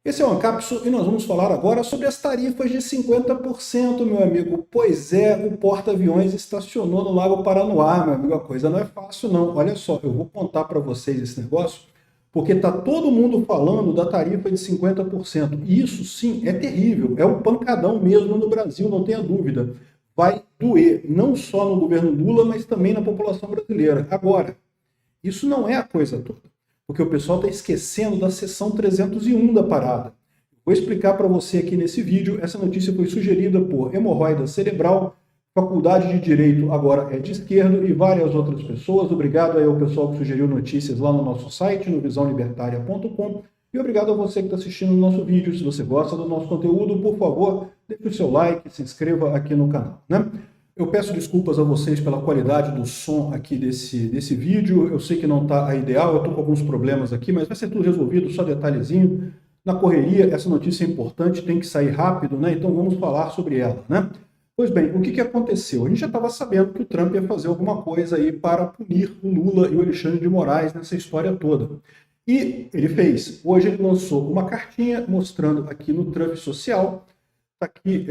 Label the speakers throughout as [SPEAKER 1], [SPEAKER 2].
[SPEAKER 1] Esse é o Ancapsu e nós vamos falar agora sobre as tarifas de 50%, meu amigo. Pois é, o porta-aviões estacionou no Lago Paranoá, meu amigo. A coisa não é fácil, não. Olha só, eu vou contar para vocês esse negócio, porque está todo mundo falando da tarifa de 50%. E isso, sim, é terrível. É um pancadão mesmo no Brasil, não tenha dúvida. Vai doer, não só no governo Lula, mas também na população brasileira. Agora, isso não é a coisa toda, porque o pessoal está esquecendo da seção 301 da parada. Vou explicar para você aqui nesse vídeo. Essa notícia foi sugerida por Hemorroida Cerebral, Faculdade de Direito agora é de esquerdo e várias outras pessoas. Obrigado aí ao pessoal que sugeriu notícias lá no nosso site, no visãolibertaria.com. E obrigado a você que está assistindo o nosso vídeo. Se você gosta do nosso conteúdo, por favor, deixe o seu like, se inscreva aqui no canal, né? Eu peço desculpas a vocês pela qualidade do som aqui desse vídeo. Eu sei que não está ideal, eu estou com alguns problemas aqui, mas vai ser tudo resolvido, só detalhezinho. Na correria, essa notícia é importante, tem que sair rápido, né? Então vamos falar sobre ela, né? Pois bem, o que aconteceu? A gente já estava sabendo que o Trump ia fazer alguma coisa aí para punir o Lula e o Alexandre de Moraes nessa história toda. E ele fez. Hoje ele lançou uma cartinha mostrando aqui no Trump Social. Está aqui,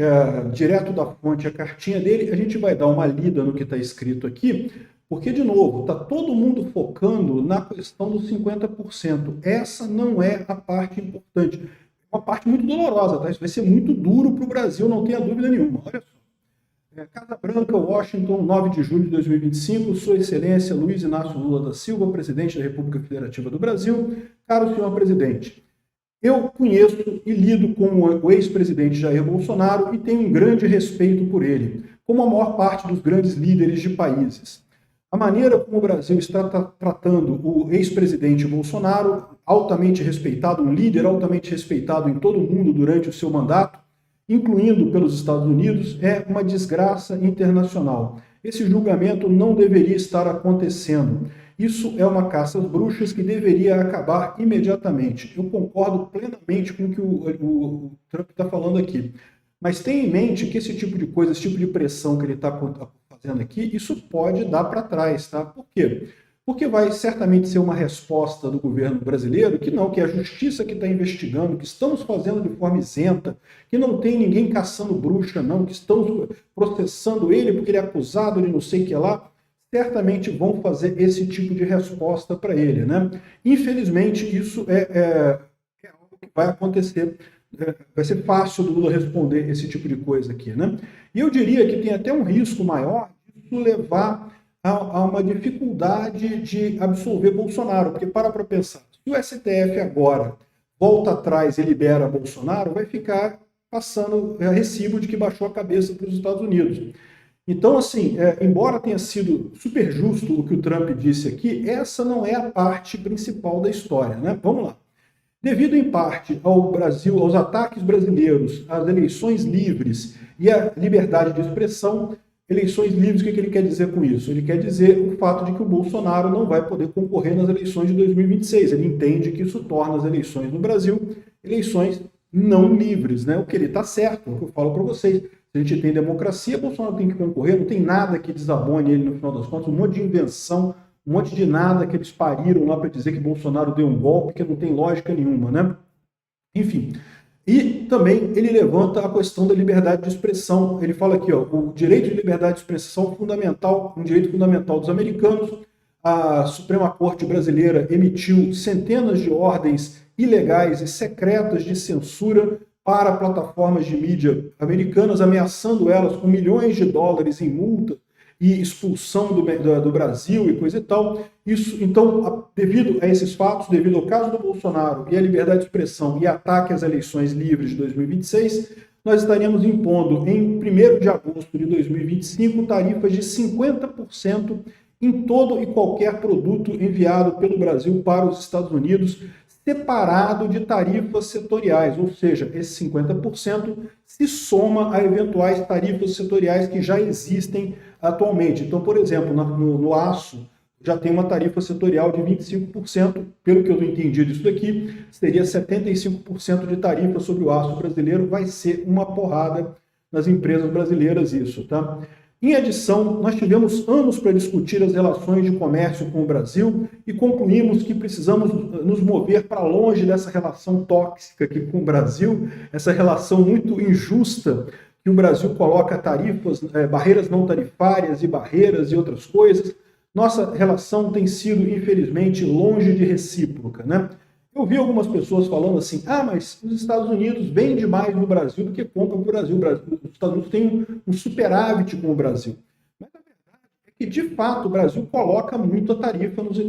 [SPEAKER 1] direto da fonte, a cartinha dele. A gente vai dar uma lida no que está escrito aqui, porque, de novo, está todo mundo focando na questão dos 50%. Essa não é a parte importante. É uma parte muito dolorosa, tá? Isso vai ser muito duro para o Brasil, não tenha dúvida nenhuma. Olha só. Casa Branca, Washington, 9 de julho de 2025, Sua Excelência Luiz Inácio Lula da Silva, presidente da República Federativa do Brasil. Caro senhor presidente, eu conheço e lido com o ex-presidente Jair Bolsonaro e tenho um grande respeito por ele, como a maior parte dos grandes líderes de países. A maneira como o Brasil está tratando o ex-presidente Bolsonaro, altamente respeitado, um líder altamente respeitado em todo o mundo durante o seu mandato, incluindo pelos Estados Unidos, é uma desgraça internacional. Esse julgamento não deveria estar acontecendo. Isso é uma caça às bruxas que deveria acabar imediatamente. Eu concordo plenamente com o que o Trump está falando aqui. Mas tenha em mente que esse tipo de coisa, esse tipo de pressão que ele está fazendo aqui, isso pode dar para trás, tá? Por quê? Porque vai certamente ser uma resposta do governo brasileiro que não, que é a justiça que está investigando, que estamos fazendo de forma isenta, que não tem ninguém caçando bruxa, não, que estamos processando ele porque ele é acusado de não sei o que lá, certamente vão fazer esse tipo de resposta para ele, né? Infelizmente, isso é algo que vai acontecer. Vai ser fácil do Lula responder esse tipo de coisa aqui, né? E eu diria que tem até um risco maior de levar a uma dificuldade de absolver Bolsonaro, porque para pensar, se o STF agora volta atrás e libera Bolsonaro, vai ficar passando recibo de que baixou a cabeça para os Estados Unidos. Então, assim, embora tenha sido super justo o que o Trump disse aqui, essa não é a parte principal da história, né? Vamos lá. Devido, em parte, ao Brasil, aos ataques brasileiros, às eleições livres e à liberdade de expressão, eleições livres, o que ele quer dizer com isso? Ele quer dizer o fato de que o Bolsonaro não vai poder concorrer nas eleições de 2026. Ele entende que isso torna as eleições no Brasil eleições não livres, né? O que ele está certo, é o que eu falo para vocês. Se a gente tem democracia, Bolsonaro tem que concorrer, não tem nada que desabone ele no final das contas, um monte de invenção, um monte de nada que eles pariram lá para dizer que Bolsonaro deu um golpe, que não tem lógica nenhuma, né? Enfim. E também ele levanta a questão da liberdade de expressão. Ele fala aqui, ó, o direito de liberdade de expressão é fundamental, um direito fundamental dos americanos. A Suprema Corte brasileira emitiu centenas de ordens ilegais e secretas de censura para plataformas de mídia americanas, ameaçando elas com milhões de dólares em multa e expulsão do Brasil e coisa e tal. Isso, então, devido a esses fatos, devido ao caso do Bolsonaro e à liberdade de expressão e ataque às eleições livres de 2026, nós estaríamos impondo, em 1º de agosto de 2025, tarifas de 50% em todo e qualquer produto enviado pelo Brasil para os Estados Unidos, separado de tarifas setoriais, ou seja, esse 50% se soma a eventuais tarifas setoriais que já existem atualmente. Então, por exemplo, no aço, já tem uma tarifa setorial de 25%, pelo que eu entendi disso daqui, seria 75% de tarifa sobre o aço brasileiro, vai ser uma porrada nas empresas brasileiras isso, tá? Em adição, nós tivemos anos para discutir as relações de comércio com o Brasil e concluímos que precisamos nos mover para longe dessa relação tóxica aqui com o Brasil, essa relação muito injusta que o Brasil coloca tarifas, barreiras não tarifárias e barreiras e outras coisas. Nossa relação tem sido, infelizmente, longe de recíproca, né? Eu vi algumas pessoas falando assim, mas os Estados Unidos vendem mais no Brasil do que compram no Brasil. Os Estados Unidos têm um superávit com o Brasil. Mas a verdade é que, de fato, o Brasil coloca muito a tarifa nos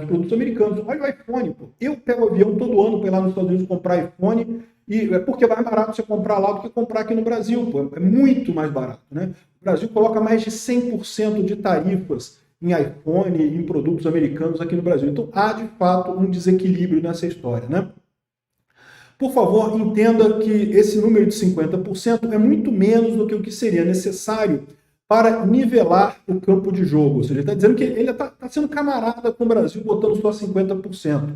[SPEAKER 1] produtos americanos. Olha o iPhone, pô. Eu pego avião todo ano para ir lá nos Estados Unidos comprar iPhone, e é porque é mais barato você comprar lá do que comprar aqui no Brasil. Pô. É muito mais barato, né? O Brasil coloca mais de 100% de tarifas em iPhone, em produtos americanos aqui no Brasil. Então, há, de fato, um desequilíbrio nessa história, né? Por favor, entenda que esse número de 50% é muito menos do que o que seria necessário para nivelar o campo de jogo. Ou seja, ele está dizendo que ele está sendo camarada com o Brasil, botando só 50%.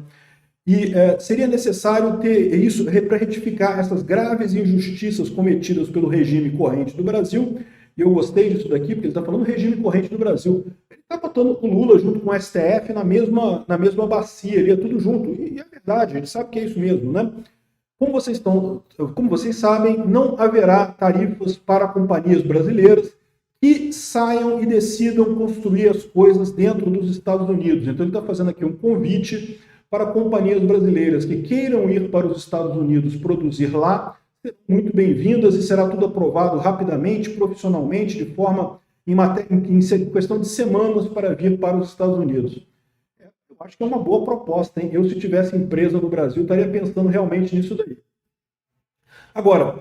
[SPEAKER 1] E seria necessário ter isso para retificar essas graves injustiças cometidas pelo regime corrente do Brasil. E eu gostei disso daqui, porque ele está falando do regime corrente do Brasil. Ele está botando o Lula junto com o STF na mesma bacia, ali é tudo junto. E é verdade, a gente sabe que é isso mesmo, né? Como vocês sabem, não haverá tarifas para companhias brasileiras que saiam e decidam construir as coisas dentro dos Estados Unidos. Então ele está fazendo aqui um convite para companhias brasileiras que queiram ir para os Estados Unidos produzir lá, serão muito bem-vindas e será tudo aprovado rapidamente, profissionalmente, de forma em questão de semanas para vir para os Estados Unidos. Eu acho que é uma boa proposta, hein? Eu, se tivesse empresa no Brasil, estaria pensando realmente nisso daí. Agora,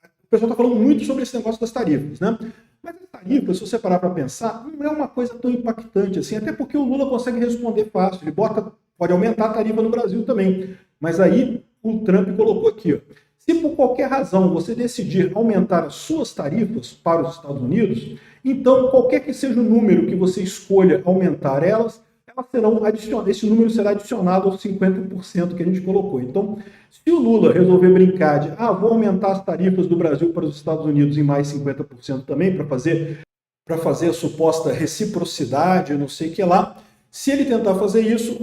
[SPEAKER 1] o pessoal está falando muito sobre esse negócio das tarifas, né? Mas as tarifas, se você parar para pensar, não é uma coisa tão impactante assim, até porque o Lula consegue responder fácil, ele pode aumentar a tarifa no Brasil também. Mas aí o Trump colocou aqui, ó, se por qualquer razão você decidir aumentar as suas tarifas para os Estados Unidos, então qualquer que seja o número que você escolha aumentar elas serão adicionadas, esse número será adicionado aos 50% que a gente colocou. Então, se o Lula resolver brincar de, vou aumentar as tarifas do Brasil para os Estados Unidos em mais 50% também, para fazer a suposta reciprocidade, não sei o que lá, se ele tentar fazer isso,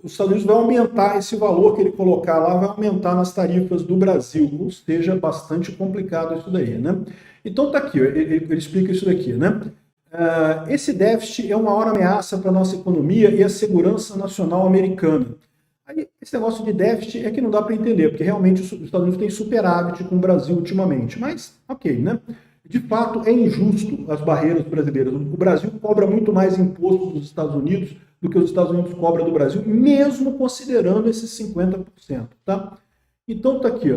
[SPEAKER 1] os Estados Unidos vai aumentar esse valor que ele colocar lá, vai aumentar nas tarifas do Brasil, ou seja, bastante complicado isso daí, né? Então tá aqui, ele explica isso daqui, né? Esse déficit é uma maior ameaça para a nossa economia e a segurança nacional americana. Aí, esse negócio de déficit é que não dá para entender, porque realmente os Estados Unidos têm superávit com o Brasil ultimamente, mas ok, né? De fato, é injusto as barreiras brasileiras. O Brasil cobra muito mais imposto dos Estados Unidos do que os Estados Unidos cobram do Brasil, mesmo considerando esses 50%. Tá? Então, tá aqui.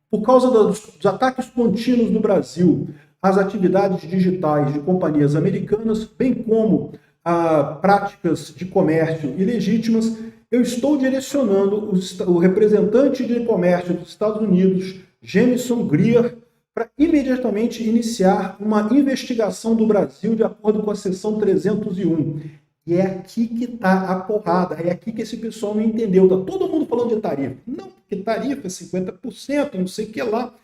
[SPEAKER 1] Por causa dos ataques contínuos do Brasil às atividades digitais de companhias americanas, bem como a práticas de comércio ilegítimas, eu estou direcionando o representante de comércio dos Estados Unidos, Jamieson Greer, para imediatamente iniciar uma investigação do Brasil de acordo com a seção 301. E é aqui que está a porrada, é aqui que esse pessoal não entendeu. Está todo mundo falando de tarifa. Não, porque tarifa é 50%, não sei o que lá.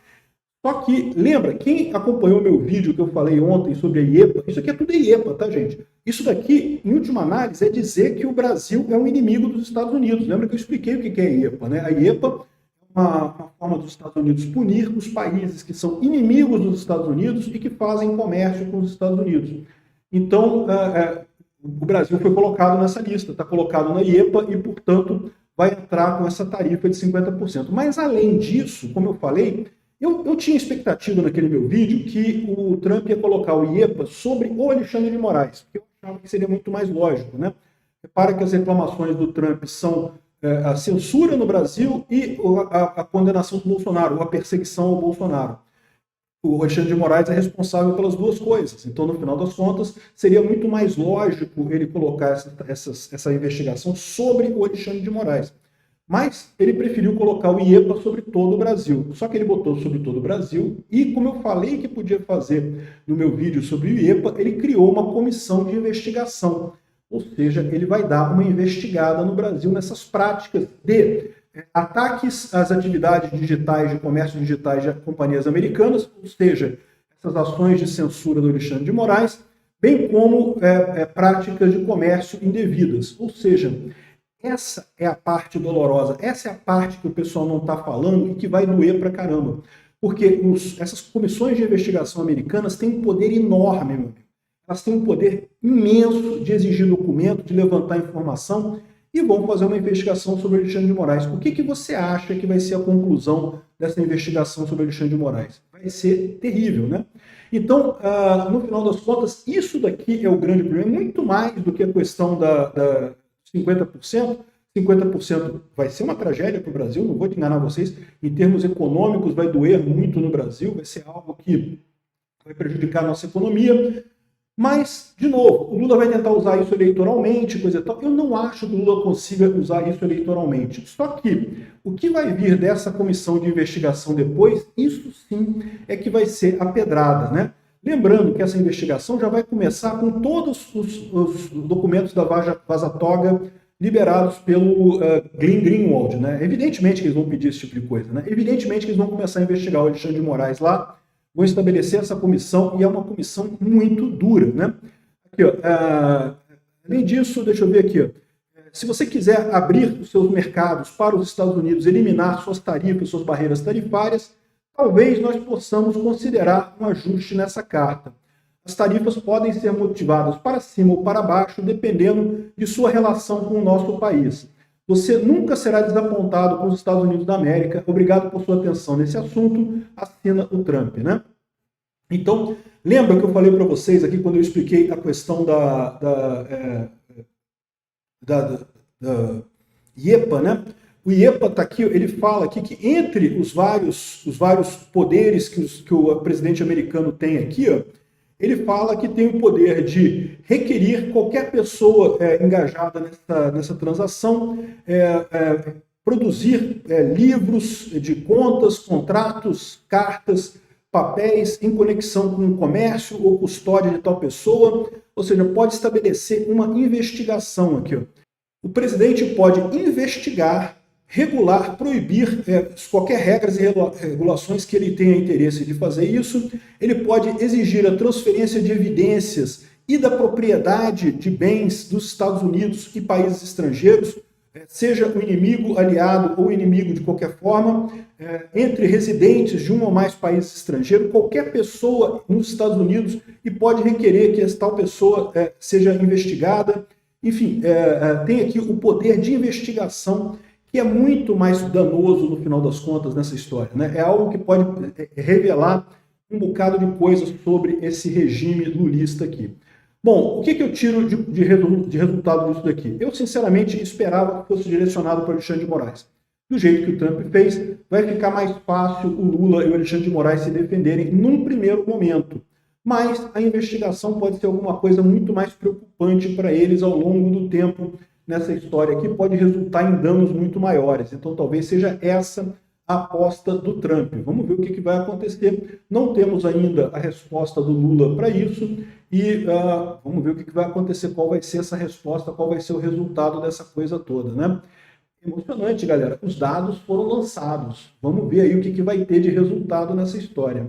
[SPEAKER 1] Só que, lembra, quem acompanhou meu vídeo que eu falei ontem sobre a IEPA, isso aqui é tudo IEPA, tá, gente? Isso daqui, em última análise, é dizer que o Brasil é um inimigo dos Estados Unidos. Lembra que eu expliquei o que é a IEPA, né? A IEPA uma forma dos Estados Unidos punir os países que são inimigos dos Estados Unidos e que fazem comércio com os Estados Unidos. Então, o Brasil foi colocado nessa lista, está colocado na IEPA e, portanto, vai entrar com essa tarifa de 50%. Mas, além disso, como eu falei, eu tinha expectativa naquele meu vídeo que o Trump ia colocar o IEPA sobre o Alexandre de Moraes, porque eu achava que seria muito mais lógico, né? Repara que as reclamações do Trump são a censura no Brasil e a condenação do Bolsonaro, ou a perseguição ao Bolsonaro. O Alexandre de Moraes é responsável pelas duas coisas. Então, no final das contas, seria muito mais lógico ele colocar essa investigação sobre o Alexandre de Moraes. Mas ele preferiu colocar o IEPA sobre todo o Brasil. Só que ele botou sobre todo o Brasil e, como eu falei que podia fazer no meu vídeo sobre o IEPA, ele criou uma comissão de investigação. Ou seja, ele vai dar uma investigada no Brasil nessas práticas de ataques às atividades digitais, de comércio digitais de companhias americanas, ou seja, essas ações de censura do Alexandre de Moraes, bem como práticas de comércio indevidas. Ou seja, essa é a parte dolorosa, essa é a parte que o pessoal não está falando e que vai doer pra caramba. Porque essas comissões de investigação americanas têm um poder enorme, meu amigo. Elas têm um poder imenso de exigir documento, de levantar informação e vão fazer uma investigação sobre Alexandre de Moraes. O que você acha que vai ser a conclusão dessa investigação sobre Alexandre de Moraes? Vai ser terrível, né? Então, no final das contas, isso daqui é o grande problema, muito mais do que a questão da 50%. 50% vai ser uma tragédia para o Brasil, não vou te enganar vocês, em termos econômicos vai doer muito no Brasil, vai ser algo que vai prejudicar a nossa economia, mas, de novo, o Lula vai tentar usar isso eleitoralmente, coisa e tal. Eu não acho que o Lula consiga usar isso eleitoralmente. Só que o que vai vir dessa comissão de investigação depois, isso sim é que vai ser a pedrada, né? Lembrando que essa investigação já vai começar com todos os documentos da Vaza Toga liberados pelo Glenn Greenwald, né? Evidentemente que eles vão pedir esse tipo de coisa, né? Evidentemente que eles vão começar a investigar o Alexandre de Moraes lá, vão estabelecer essa comissão, e é uma comissão muito dura, né? Aqui, ó, além disso, deixa eu ver aqui, ó, se você quiser abrir os seus mercados para os Estados Unidos, eliminar suas tarifas, suas barreiras tarifárias, talvez nós possamos considerar um ajuste nessa carta. As tarifas podem ser motivadas para cima ou para baixo, dependendo de sua relação com o nosso país. Você nunca será desapontado com os Estados Unidos da América. Obrigado por sua atenção nesse assunto. Assina o Trump, né? Então, lembra que eu falei para vocês aqui quando eu expliquei a questão da IEPA, né? O IEPA está aqui, ele fala aqui que entre os vários poderes que o presidente americano tem aqui, ó, ele fala que tem o poder de requerir qualquer pessoa engajada nessa transação, produzir livros de contas, contratos, cartas, papéis em conexão com o comércio ou custódia de tal pessoa, ou seja, pode estabelecer uma investigação aqui. Ó. O presidente pode investigar, regular, proibir qualquer regras e regulações que ele tenha interesse de fazer isso. Ele pode exigir a transferência de evidências e da propriedade de bens dos Estados Unidos e países estrangeiros, seja o inimigo, aliado ou inimigo de qualquer forma, entre residentes de um ou mais países estrangeiros, qualquer pessoa nos Estados Unidos, e pode requerer que essa tal pessoa seja investigada. Enfim, tem aqui o poder de investigação, que é muito mais danoso no final das contas nessa história, né? É algo que pode revelar um bocado de coisas sobre esse regime lulista aqui. Bom, o que eu tiro de resultado disso daqui? Eu, sinceramente, esperava que fosse direcionado para o Alexandre de Moraes. Do jeito que o Trump fez, vai ficar mais fácil o Lula e o Alexandre de Moraes se defenderem num primeiro momento. Mas a investigação pode ser alguma coisa muito mais preocupante para eles ao longo do tempo nessa história aqui, pode resultar em danos muito maiores. Então talvez seja essa a aposta do Trump. Vamos ver o que vai acontecer. Não temos ainda a resposta do Lula para isso e vamos ver o que vai acontecer, qual vai ser essa resposta, qual vai ser o resultado dessa coisa toda, né? Emocionante, galera. Os dados foram lançados. Vamos ver aí o que vai ter de resultado nessa história.